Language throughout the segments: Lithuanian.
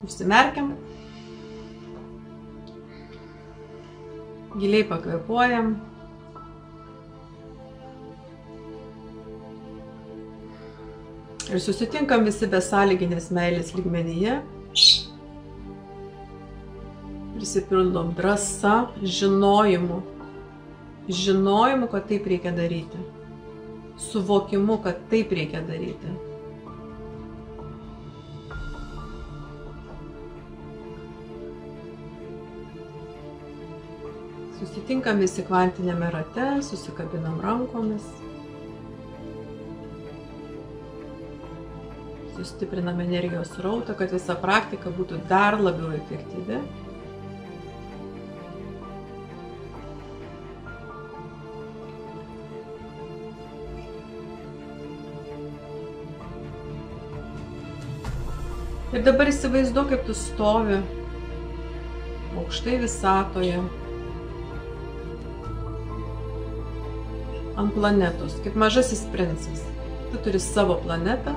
Užsimerkiam. Giliai pakvėpuojam. Ir susitinkam visi besąlyginės meilės lygmenyje. Prisipildom drąsa, žinojimu. Žinojimu, kad taip reikia daryti. Suvokimu, kad taip reikia daryti. Susitinkam visi kvantinėme rate, susikabinam rankomis. Sustiprinam energijos srautą, kad visa praktika būtų dar labiau efektyvi. Ir dabar įsivaizduok, kaip tu stovi aukštai visatoje, ant planetos, kaip mažasis princas. Tu turi savo planetą,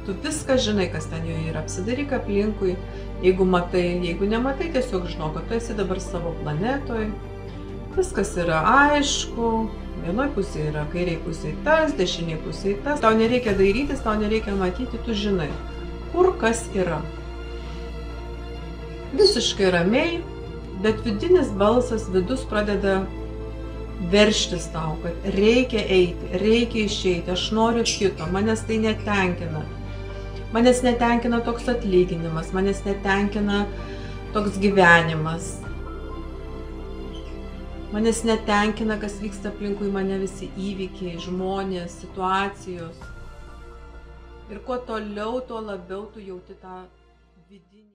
tu viską žinai, kas ten joje yra. Apsidairyk aplinkui, jeigu matai, jeigu nematai, tiesiog žinok, kad tu esi dabar savo planetoj. Viskas yra aišku, vienoj pusėje yra, kairiai pusėje tas, dešiniai pusėje tas. Tau nereikia dairytis, tau nereikia matyti, tu žinai, kur kas yra. Visiškai ramiai, bet vidinis balsas, vidus pradeda verštis tau, kad reikia eiti, reikia išeiti, aš noriu kito, manęs tai netenkina. Manęs netenkina toks atlyginimas, manęs netenkina toks gyvenimas. Manęs netenkina, kas vyksta aplinkui mane, visi įvykiai, žmonės, situacijos. Ir kuo toliau, tuo labiau tu jauti tą vidinį.